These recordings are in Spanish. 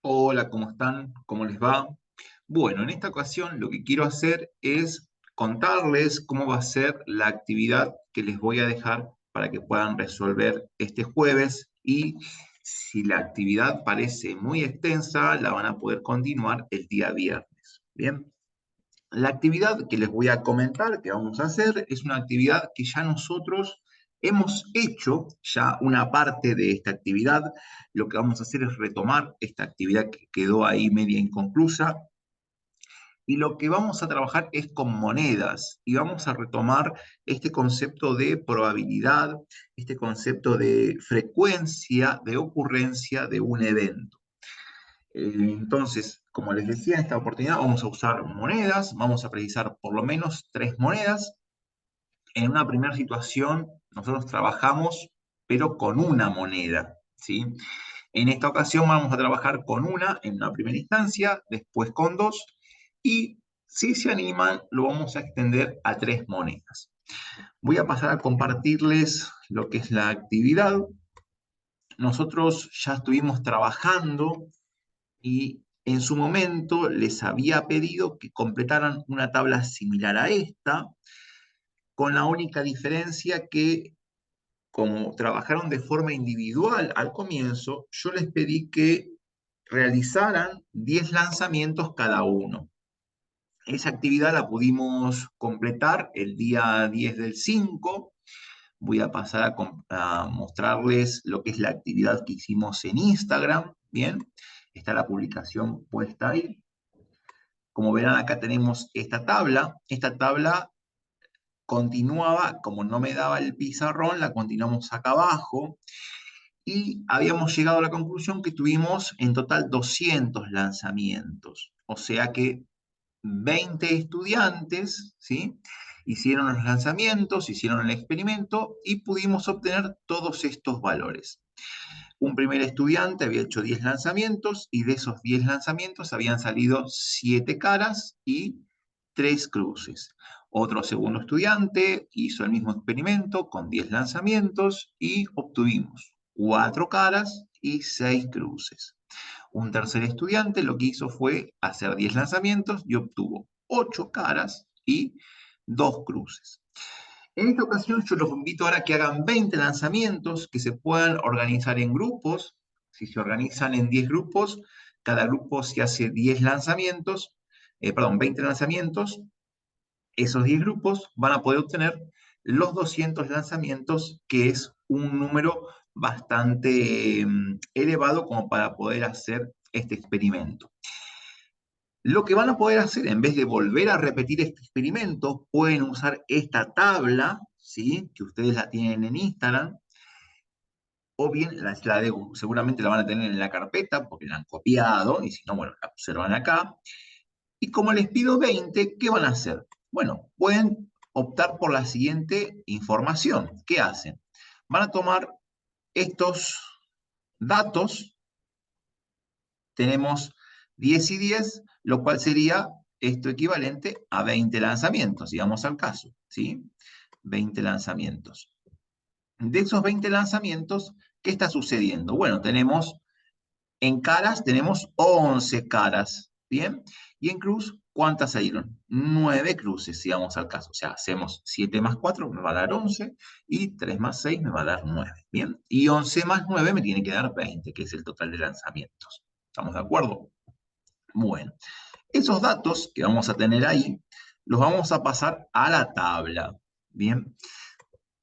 Hola, ¿cómo están? ¿Cómo les va? Bueno, en esta ocasión lo que quiero hacer es contarles cómo va a ser la actividad que les voy a dejar para que puedan resolver este jueves y si la actividad parece muy extensa, la van a poder continuar el día viernes. Bien, la actividad que les voy a comentar que vamos a hacer es una actividad que ya nosotros hemos hecho, ya una parte de esta actividad. Lo que vamos a hacer es retomar esta actividad que quedó ahí media inconclusa y lo que vamos a trabajar es con monedas y vamos a retomar este concepto de probabilidad, este concepto de frecuencia de ocurrencia de un evento. Entonces, como les decía, en esta oportunidad vamos a usar monedas, vamos a precisar por lo menos tres monedas. En una primera situación, nosotros trabajamos, pero con una moneda, ¿sí? En esta ocasión vamos a trabajar con una en una primera instancia, después con dos, y si se animan, lo vamos a extender a tres monedas. Voy a pasar a compartirles lo que es la actividad. Nosotros ya estuvimos trabajando y en su momento les había pedido que completaran una tabla similar a esta, con la única diferencia que como trabajaron de forma individual al comienzo, yo les pedí que realizaran 10 lanzamientos cada uno. Esa actividad la pudimos completar el día 10 del 5. Voy a pasar a mostrarles lo que es la actividad que hicimos en Instagram. Bien, está la publicación puesta ahí. Como verán, acá tenemos esta tabla. Esta tabla continuaba, como no me daba el pizarrón, la continuamos acá abajo. Y habíamos llegado a la conclusión que tuvimos en total 200 lanzamientos. O sea que 20 estudiantes, ¿sí? Hicieron los lanzamientos, hicieron el experimento y pudimos obtener todos estos valores. Un primer estudiante había hecho 10 lanzamientos y de esos 10 lanzamientos habían salido 7 caras y 3 cruces. Otro segundo estudiante hizo el mismo experimento con 10 lanzamientos y obtuvimos 4 caras y 6 cruces. Un tercer estudiante lo que hizo fue hacer 10 lanzamientos y obtuvo 8 caras y 2 cruces. En esta ocasión yo los invito ahora a que hagan 20 lanzamientos, que se puedan organizar en grupos. Si se organizan en 10 grupos, cada grupo se hace 10 lanzamientos, 20 lanzamientos. Esos 10 grupos van a poder obtener los 200 lanzamientos, que es un número bastante elevado como para poder hacer este experimento. Lo que van a poder hacer, en vez de volver a repetir este experimento, pueden usar esta tabla, ¿sí? Que ustedes la tienen en Instagram, o bien seguramente la van a tener en la carpeta, porque la han copiado, y si no, bueno, la observan acá. Y como les pido 20, ¿qué van a hacer? Bueno, pueden optar por la siguiente información. ¿Qué hacen? Van a tomar estos datos, tenemos 10 y 10, lo cual sería esto equivalente a 20 lanzamientos, digamos al caso, ¿sí? 20 lanzamientos. De esos 20 lanzamientos, ¿qué está sucediendo? Bueno, en caras tenemos 11 caras, ¿bien? Y en cruz, ¿cuántas salieron? 9 cruces, si vamos al caso. O sea, hacemos 7 más 4 me va a dar 11, y 3 más 6 me va a dar 9, ¿bien? Y 11 más 9 me tiene que dar 20, que es el total de lanzamientos. ¿Estamos de acuerdo? Bueno, esos datos que vamos a tener ahí, los vamos a pasar a la tabla, ¿bien?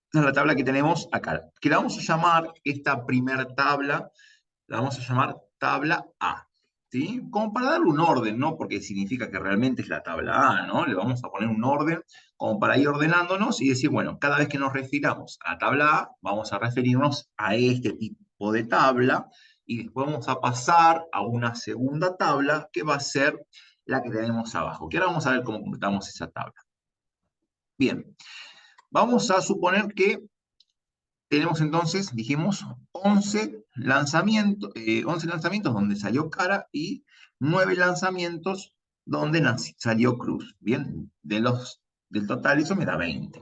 Esta es la tabla que tenemos acá, que la vamos a llamar, esta primera tabla, la vamos a llamar tabla A, ¿sí? Como para darle un orden, ¿no? Porque significa que realmente es la tabla A, ¿no? Le vamos a poner un orden como para ir ordenándonos y decir, bueno, cada vez que nos refiramos a la tabla A, vamos a referirnos a este tipo de tabla y después vamos a pasar a una segunda tabla que va a ser la que tenemos abajo, que ahora vamos a ver cómo completamos esa tabla. Bien, vamos a suponer que tenemos entonces, dijimos, 11 lanzamientos donde salió cara y 9 lanzamientos donde salió cruz. Bien, del total eso me da 20.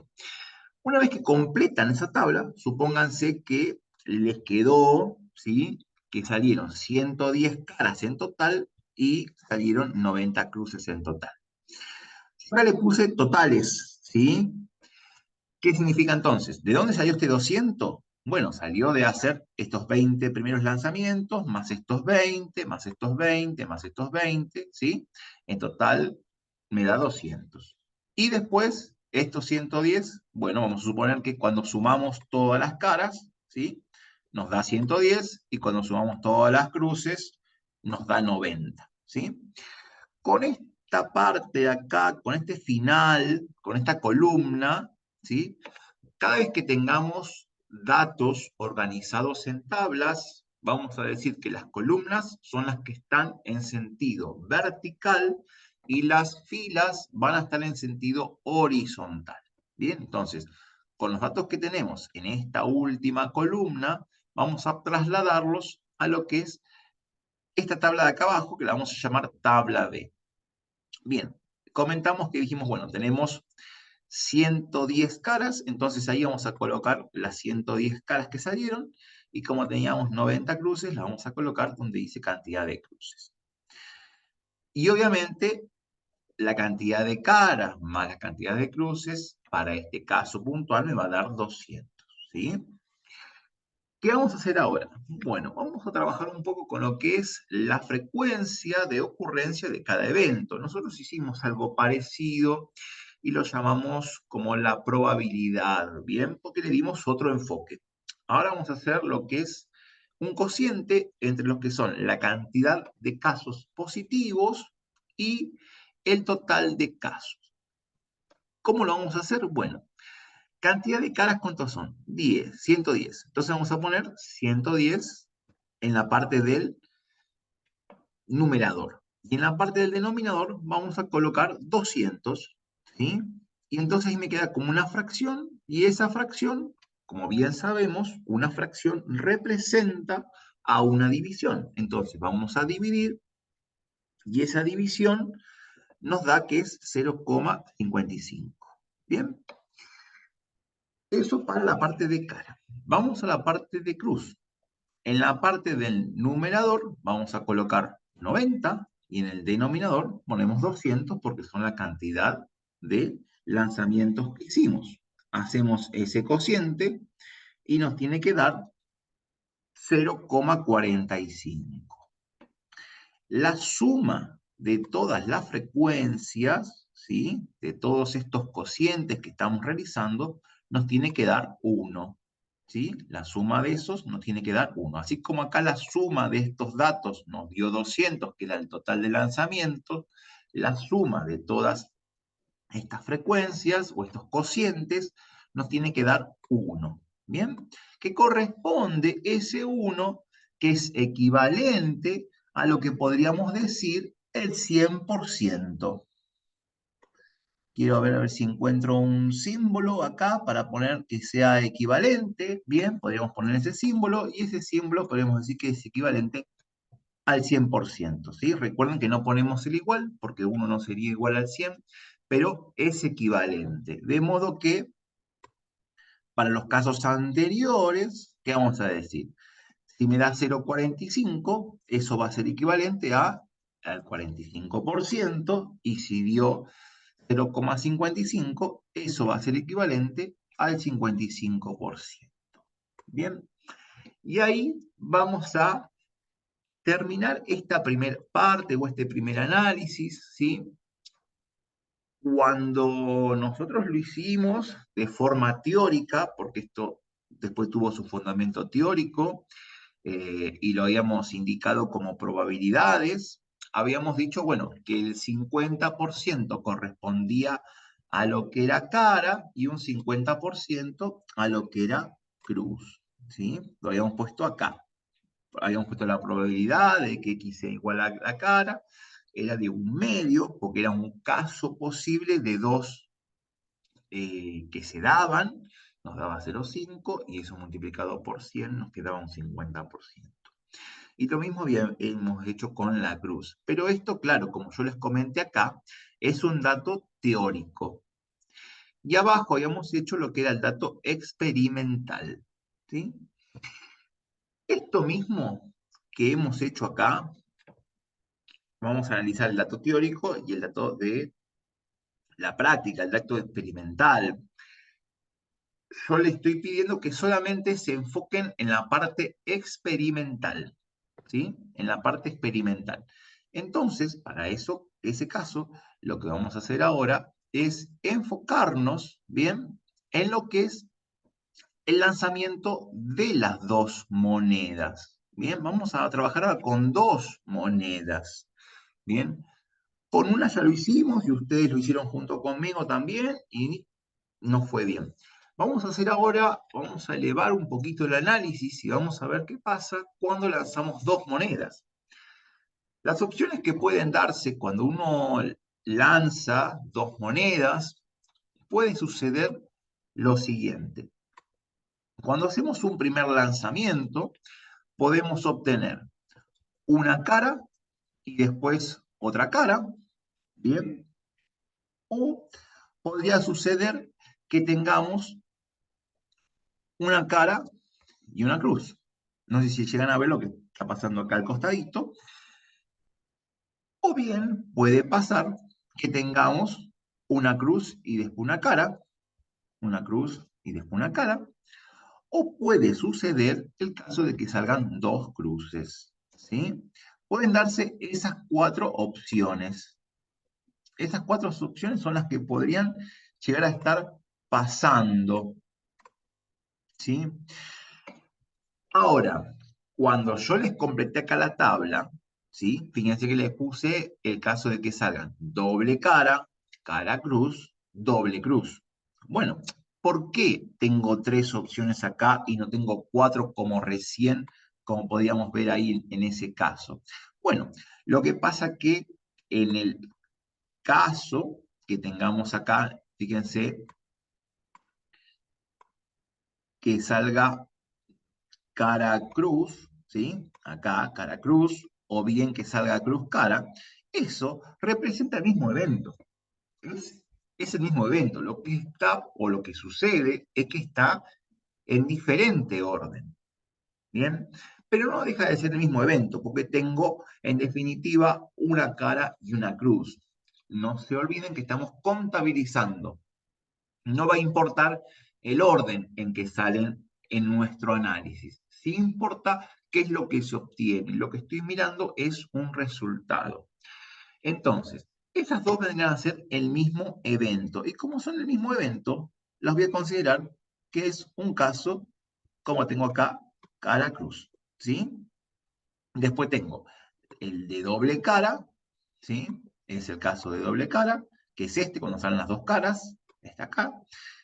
Una vez que completan esa tabla, supónganse que les quedó, ¿sí? que salieron 110 caras en total y salieron 90 cruces en total. Ahora le puse totales, ¿sí? ¿Qué significa entonces? ¿De dónde salió este 200? Bueno, salió de hacer estos 20 primeros lanzamientos, más estos 20, más estos 20, más estos 20, ¿sí? En total me da 200. Y después, estos 110, bueno, vamos a suponer que cuando sumamos todas las caras, ¿sí? Nos da 110, y cuando sumamos todas las cruces, nos da 90, ¿sí? Con esta parte de acá, con este final, con esta columna, ¿sí? Cada vez que tengamos datos organizados en tablas, vamos a decir que las columnas son las que están en sentido vertical y las filas van a estar en sentido horizontal. Bien, entonces, con los datos que tenemos en esta última columna, vamos a trasladarlos a lo que es esta tabla de acá abajo, que la vamos a llamar tabla D. Bien, comentamos que dijimos, bueno, tenemos 110 caras, entonces ahí vamos a colocar las 110 caras que salieron, y como teníamos 90 cruces, las vamos a colocar donde dice cantidad de cruces. Y obviamente, la cantidad de caras más la cantidad de cruces, para este caso puntual, me va a dar 200, ¿sí? ¿Qué vamos a hacer ahora? Bueno, vamos a trabajar un poco con lo que es la frecuencia de ocurrencia de cada evento. Nosotros hicimos algo parecido y lo llamamos como la probabilidad, ¿bien? Porque le dimos otro enfoque. Ahora vamos a hacer lo que es un cociente entre lo que son la cantidad de casos positivos y el total de casos. ¿Cómo lo vamos a hacer? Bueno, cantidad de caras, ¿cuántos son? 10, 110. Entonces vamos a poner 110 en la parte del numerador. Y en la parte del denominador vamos a colocar 200, ¿sí? Y entonces ahí me queda como una fracción, y esa fracción, como bien sabemos, una fracción representa a una división. Entonces vamos a dividir, y esa división nos da que es 0,55. ¿Bien? Eso para la parte de cara. Vamos a la parte de cruz. En la parte del numerador vamos a colocar 90 y en el denominador ponemos 200 porque son la cantidad de lanzamientos que hicimos. Hacemos ese cociente y nos tiene que dar 0,45. La suma de todas las frecuencias, ¿sí? De todos estos cocientes que estamos realizando, nos tiene que dar 1. ¿Sí? La suma de esos nos tiene que dar 1. Así como acá la suma de estos datos nos dio 200, que era el total de lanzamientos, la suma de todas estas frecuencias o estos cocientes nos tiene que dar 1. ¿Bien? Que corresponde ese 1, que es equivalente a lo que podríamos decir el 100%. Quiero ver a ver si encuentro un símbolo acá para poner que sea equivalente. Bien, podríamos poner ese símbolo, y ese símbolo podemos decir que es equivalente al 100%, ¿sí? Recuerden que no ponemos el igual, porque uno no sería igual al 100, pero es equivalente. De modo que, para los casos anteriores, ¿qué vamos a decir? Si me da 0,45, eso va a ser equivalente al 45%, y si dio 0,55, eso va a ser equivalente al 55%. Bien, y ahí vamos a terminar esta primera parte o este primer análisis, ¿sí? Cuando nosotros lo hicimos de forma teórica, porque esto después tuvo su fundamento teórico, y lo habíamos indicado como probabilidades, habíamos dicho, bueno, que el 50% correspondía a lo que era cara y un 50% a lo que era cruz, ¿sí? Lo habíamos puesto acá. Habíamos puesto la probabilidad de que X sea igual a la cara, era de un medio, porque era un caso posible de dos que se daban, nos daba 0,5, y eso multiplicado por 100 nos quedaba un 50%. Y lo mismo hemos hecho con la cruz. Pero esto, claro, como yo les comenté acá, es un dato teórico. Y abajo habíamos hecho lo que era el dato experimental, ¿sí? Esto mismo que hemos hecho acá, vamos a analizar el dato teórico y el dato de la práctica, el dato experimental. Yo le estoy pidiendo que solamente se enfoquen en la parte experimental, ¿sí? En la parte experimental. Entonces, para ese caso, lo que vamos a hacer ahora es enfocarnos, ¿bien? En lo que es el lanzamiento de las dos monedas. Bien, vamos a trabajar ahora con dos monedas. Bien, con una ya lo hicimos y ustedes lo hicieron junto conmigo también y no fue bien. Vamos a hacer ahora, vamos a elevar un poquito el análisis y vamos a ver qué pasa cuando lanzamos dos monedas. Las opciones que pueden darse cuando uno lanza dos monedas, puede suceder lo siguiente. Cuando hacemos un primer lanzamiento, podemos obtener una cara y después otra cara, ¿bien? O podría suceder que tengamos una cara y una cruz. No sé si llegan a ver lo que está pasando acá al costadito. O bien puede pasar que tengamos una cruz y después una cruz y después una cara. O puede suceder el caso de que salgan dos cruces, ¿sí? Pueden darse esas cuatro opciones. Esas cuatro opciones son las que podrían llegar a estar pasando, ¿sí? Ahora, cuando yo les completé acá la tabla, ¿sí? Fíjense que les puse el caso de que salgan doble cara, cara cruz, doble cruz. Bueno, ¿por qué tengo tres opciones acá y no tengo cuatro como recién, como podíamos ver ahí en ese caso? Bueno, lo que pasa que en el caso que tengamos acá, fíjense que salga cara cruz, ¿sí? Acá cara cruz, o bien que salga cruz cara, eso representa el mismo evento. Es, es el mismo evento. Lo que está o lo que sucede es que está en diferente orden. ¿Bien? Pero no deja de ser el mismo evento, porque tengo en definitiva una cara y una cruz. No se olviden que estamos contabilizando. No va a importar el orden en que salen en nuestro análisis. Sí importa qué es lo que se obtiene. Lo que estoy mirando es un resultado. Entonces, esas dos vendrán a ser el mismo evento. Y como son el mismo evento, los voy a considerar que es un caso, como tengo acá, cara cruz. ¿Sí? Después tengo el de doble cara, ¿sí? Es el caso de doble cara, que es este, cuando salen las dos caras, está acá.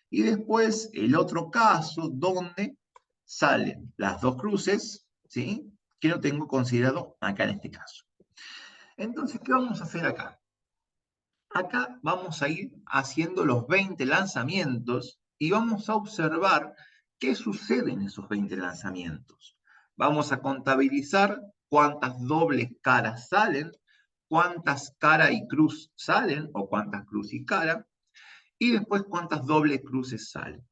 Y después el otro caso donde salen las dos cruces, ¿sí? Que lo tengo considerado acá en este caso. Entonces, ¿qué vamos a hacer acá? Acá vamos a ir haciendo los 20 lanzamientos y vamos a observar qué sucede en esos 20 lanzamientos. Vamos a contabilizar cuántas dobles caras salen, cuántas cara y cruz salen, o cuántas cruz y cara, y después cuántas dobles cruces salen.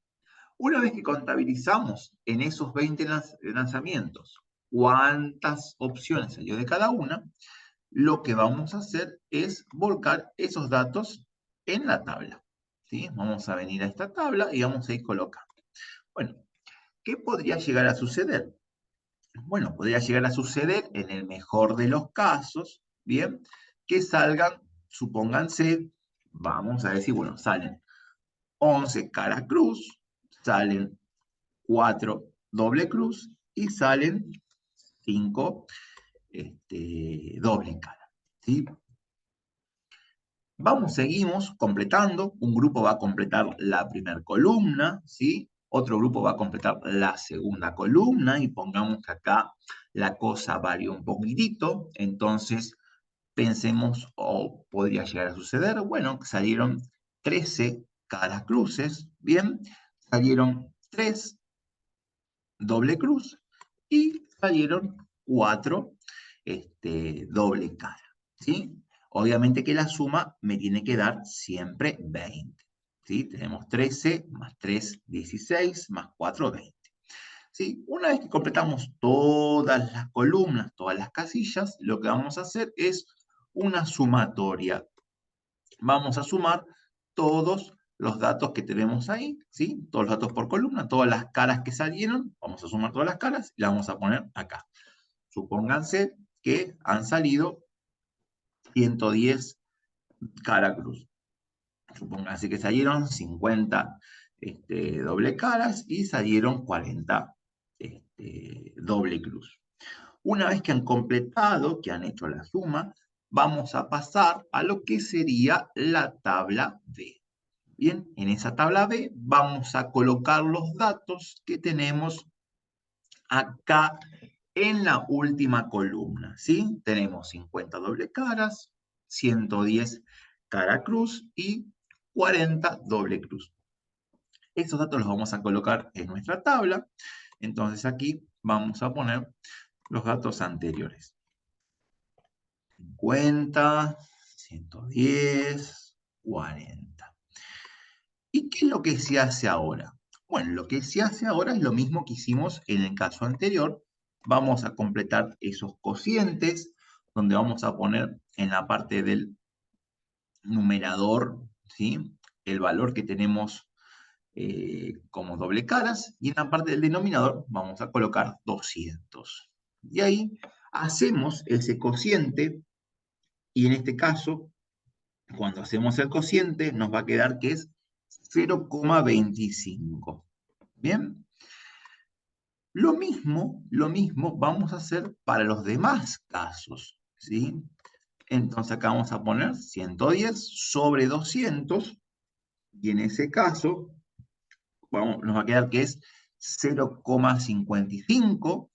Una vez que contabilizamos en esos 20 lanzamientos cuántas opciones salió de cada una, lo que vamos a hacer es volcar esos datos en la tabla. ¿Sí? Vamos a venir a esta tabla y vamos a ir colocando. Bueno, ¿qué podría llegar a suceder? Bueno, podría llegar a suceder en el mejor de los casos, ¿bien? Que salgan, supónganse, vamos a decir, bueno, salen 11 cara cruz, salen 4 doble cruz y salen 5 doble cara. ¿Sí? Vamos, seguimos completando. Un grupo va a completar la primera columna, ¿sí? Otro grupo va a completar la segunda columna y pongamos que acá la cosa varía un poquitito. Entonces, pensemos, o podría llegar a suceder, bueno, salieron 13 caras cruces, ¿bien? Salieron 3 doble cruz y salieron 4 doble cara, ¿sí? Obviamente que la suma me tiene que dar siempre 20, ¿sí? Tenemos 13 más 3, 16, más 4, 20. ¿sí? Una vez que completamos todas las columnas, todas las casillas, lo que vamos a hacer es una sumatoria. Vamos a sumar todos los datos que tenemos ahí, ¿sí? Todos los datos por columna, todas las caras que salieron, vamos a sumar todas las caras y las vamos a poner acá. Supónganse que han salido 110 cara cruz. Supónganse que salieron 50 doble caras y salieron 40 doble cruz. Una vez que han completado, que han hecho la suma, vamos a pasar a lo que sería la tabla B. Bien, en esa tabla B vamos a colocar los datos que tenemos acá en la última columna, ¿sí? Tenemos 50 doble caras, 110 cara cruz y 40 doble cruz. Esos datos los vamos a colocar en nuestra tabla. Entonces aquí vamos a poner los datos anteriores. 50, 110, 40. ¿Y qué es lo que se hace ahora? Bueno, lo que se hace ahora es lo mismo que hicimos en el caso anterior. Vamos a completar esos cocientes, donde vamos a poner en la parte del numerador, ¿sí? El valor que tenemos como doble caras, y en la parte del denominador vamos a colocar 200. Y ahí hacemos ese cociente, y en este caso, cuando hacemos el cociente, nos va a quedar que es 0,25. ¿Bien? Lo mismo vamos a hacer para los demás casos, ¿sí? Entonces acá vamos a poner 110 sobre 200, y en ese caso nos va a quedar que es 0,55,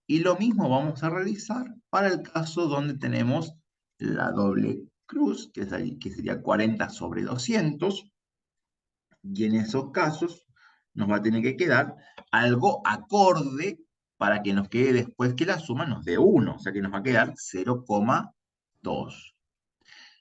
y lo mismo vamos a realizar para el caso donde tenemos la doble cruz, que sería 40 sobre 200, y en esos casos nos va a tener que quedar algo acorde para que nos quede después que la suma nos dé 1, o sea que nos va a quedar 0,2.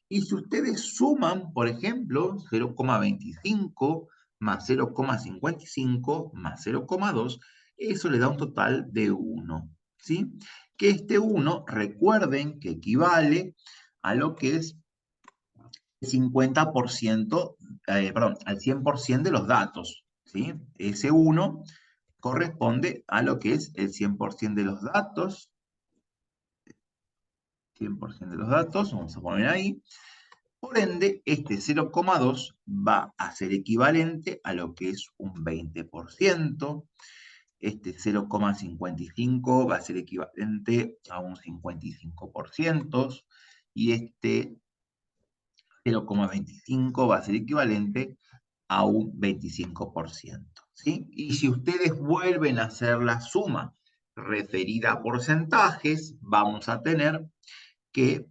Y si ustedes suman, por ejemplo, 0,25 más 0,55 más 0,2, eso le da un total de 1, ¿sí? Que este 1, recuerden que equivale a lo que es el 50%, perdón, al 100% de los datos, ¿sí? Ese 1 corresponde a lo que es el 100% de los datos, 100% de los datos, vamos a poner ahí. Por ende, este 0,2 va a ser equivalente a lo que es un 20%, este 0,55 va a ser equivalente a un 55%, y este 0,25 va a ser equivalente a un 25%, ¿sí? Y si ustedes vuelven a hacer la suma referida a porcentajes, vamos a tener que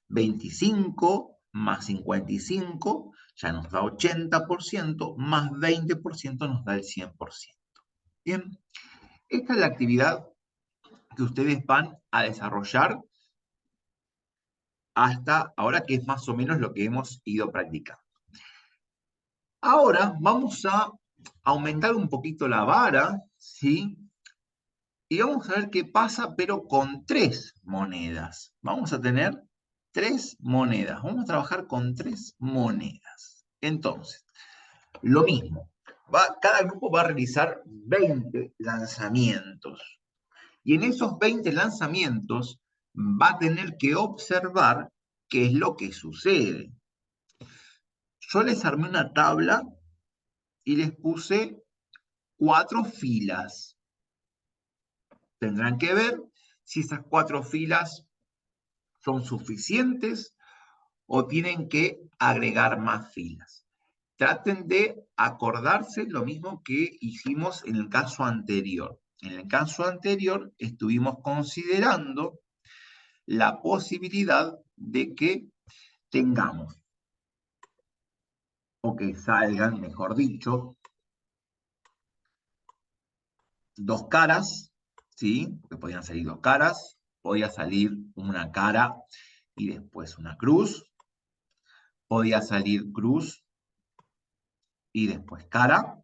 25 más 55 ya nos da 80%, más 20% nos da el 100%. Bien, esta es la actividad que ustedes van a desarrollar hasta ahora, que es más o menos lo que hemos ido practicando. Ahora vamos a aumentar un poquito la vara, ¿sí? Y vamos a ver qué pasa, pero con 3 monedas. Vamos a tener 3 monedas. Vamos a trabajar con 3 monedas. Entonces, lo mismo. Cada grupo va a realizar 20 lanzamientos. Y en esos 20 lanzamientos va a tener que observar qué es lo que sucede. Yo les armé una tabla y les puse 4 filas. Tendrán que ver si esas 4 filas son suficientes o tienen que agregar más filas. Traten de acordarse lo mismo que hicimos en el caso anterior. En el caso anterior estuvimos considerando la posibilidad de que tengamos, o que salgan, mejor dicho, 2 caras, ¿sí? Porque podían salir 2 caras, podía salir una cara y después una cruz, podía salir cruz y después cara,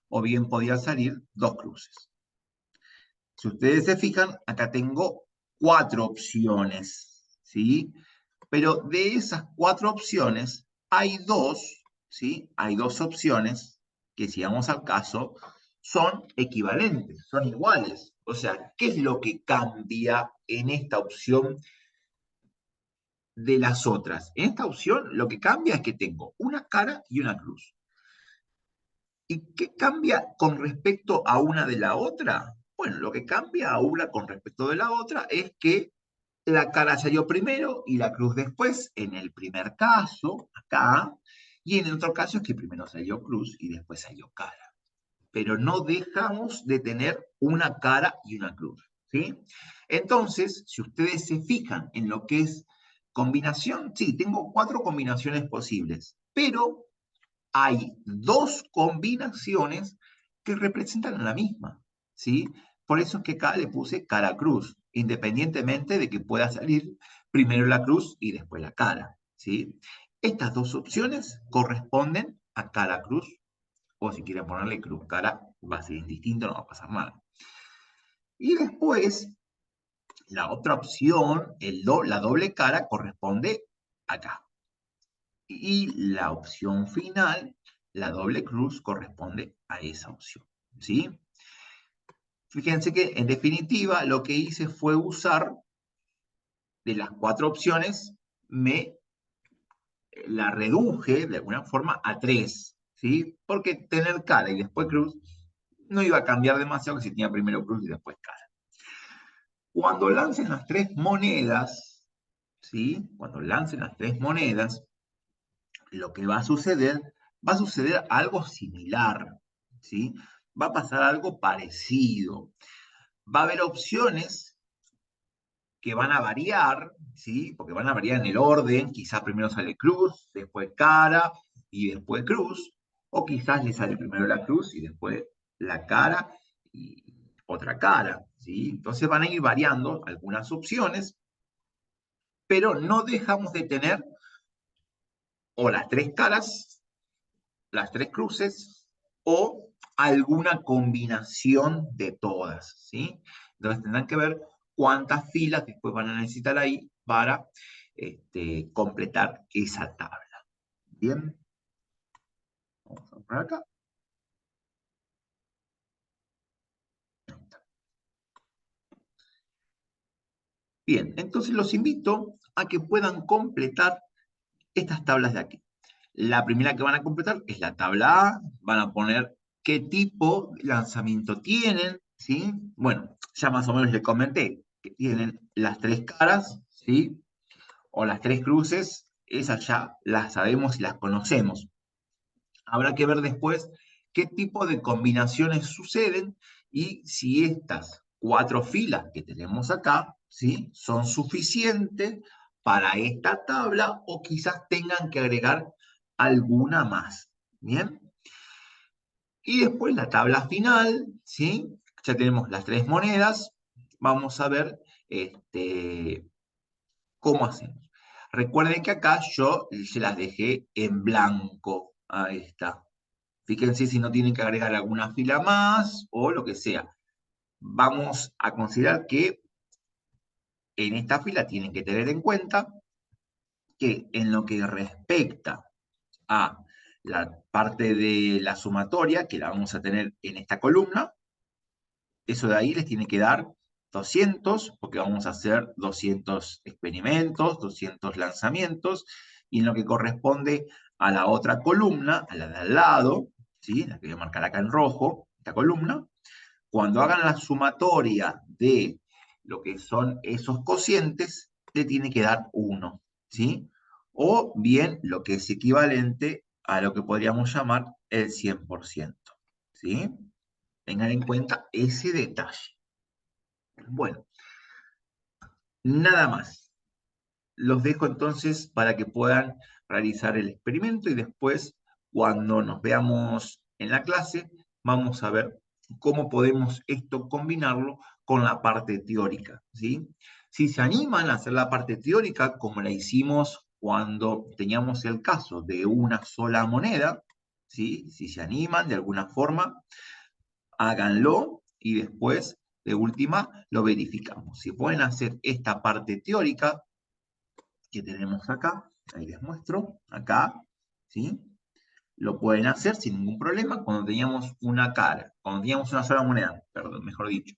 o bien podía salir 2 cruces. Si ustedes se fijan, acá tengo 4 opciones, ¿sí? Pero de esas 4 opciones, hay 2, ¿sí? Hay 2 opciones que, si vamos al caso, son equivalentes, son iguales. O sea, ¿qué es lo que cambia en esta opción de las otras? En esta opción, lo que cambia es que tengo una cara y una cruz. ¿Y qué cambia con respecto a una de la otra? Bueno, lo que cambia a una con respecto de la otra es que la cara salió primero y la cruz después, en el primer caso, acá, y en el otro caso es que primero salió cruz y después salió cara. Pero no dejamos de tener una cara y una cruz, ¿sí? Entonces, si ustedes se fijan en lo que es combinación, sí, tengo 4 combinaciones posibles, pero hay 2 combinaciones que representan la misma, ¿sí? Por eso es que acá le puse cara cruz, independientemente de que pueda salir primero la cruz y después la cara, ¿sí? Estas 2 opciones corresponden a cara cruz, o si quieren ponerle cruz cara, va a ser indistinto, no va a pasar nada. Y después, la otra opción, la doble cara, corresponde acá. Y la opción final, la doble cruz, corresponde a esa opción, ¿sí? Fíjense que, en definitiva, lo que hice fue usar, de las 4 opciones, la reduje de alguna forma a 3, ¿sí? Porque tener cara y después cruz no iba a cambiar demasiado que si tenía primero cruz y después cara. Cuando lancen las 3 monedas, ¿sí? Cuando lancen las 3 monedas, lo que va a suceder algo similar, ¿sí? Va a pasar algo parecido. Va a haber opciones que van a variar, ¿sí? Porque van a variar en el orden, quizás primero sale cruz, después cara y después cruz, o quizás le sale primero la cruz y después la cara y otra cara, ¿sí? Entonces van a ir variando algunas opciones, pero no dejamos de tener o las 3 caras, las 3 cruces, o alguna combinación de todas, ¿sí? Entonces tendrán que ver cuántas filas después van a necesitar ahí para completar esa tabla. Bien, vamos a poner acá. Bien, entonces los invito a que puedan completar estas tablas de aquí. La primera que van a completar es la tabla A, van a poner qué tipo de lanzamiento tienen, ¿sí? Bueno, ya más o menos les comenté que tienen las 3 caras, ¿sí? O las 3 cruces, esas ya las sabemos y las conocemos. Habrá que ver después qué tipo de combinaciones suceden y si estas 4 filas que tenemos acá, ¿sí? Son suficientes para esta tabla o quizás tengan que agregar alguna más. ¿Bien? Y después la tabla final, ¿sí? Ya tenemos las 3 monedas. Vamos a ver cómo hacemos. Recuerden que acá yo se las dejé en blanco. Ahí está. Fíjense si no tienen que agregar alguna fila más o lo que sea. Vamos a considerar que en esta fila tienen que tener en cuenta que en lo que respecta a la parte de la sumatoria, que la vamos a tener en esta columna, eso de ahí les tiene que dar 200, porque vamos a hacer 200 experimentos, 200 lanzamientos, y en lo que corresponde a la otra columna, a la de al lado, ¿sí? La que voy a marcar acá en rojo, esta columna, cuando hagan la sumatoria de lo que son esos cocientes, le tiene que dar 1, ¿sí? O bien lo que es equivalente a lo que podríamos llamar el 100%, ¿sí? Tengan en cuenta ese detalle. Bueno, nada más. Los dejo entonces para que puedan realizar el experimento y después, cuando nos veamos en la clase, vamos a ver cómo podemos esto combinarlo con la parte teórica, ¿sí? Si se animan a hacer la parte teórica, como la hicimos cuando teníamos el caso de una sola moneda, ¿sí? Si se animan de alguna forma, háganlo y después de última lo verificamos. Si pueden hacer esta parte teórica que tenemos acá, ahí les muestro, acá, ¿sí? Lo pueden hacer sin ningún problema cuando teníamos una cara, cuando teníamos una sola moneda, perdón, mejor dicho,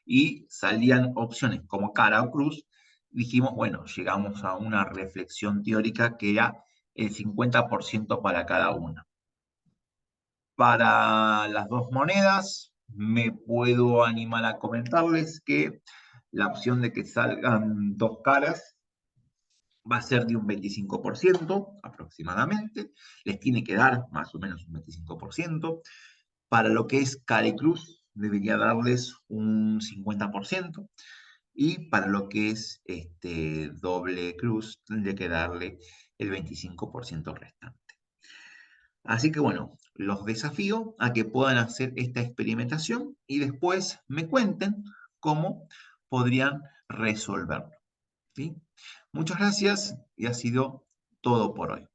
y salían opciones como cara o cruz, dijimos, bueno, llegamos a una reflexión teórica que era el 50% para cada una. Para las dos monedas, me puedo animar a comentarles que la opción de que salgan dos caras va a ser de un 25% aproximadamente, les tiene que dar más o menos un 25%. Para lo que es cara y cruz, debería darles un 50%. Y para lo que es doble cruz, tendría que darle el 25% restante. Así que bueno, los desafío a que puedan hacer esta experimentación y después me cuenten cómo podrían resolverlo. ¿Sí? Muchas gracias y ha sido todo por hoy.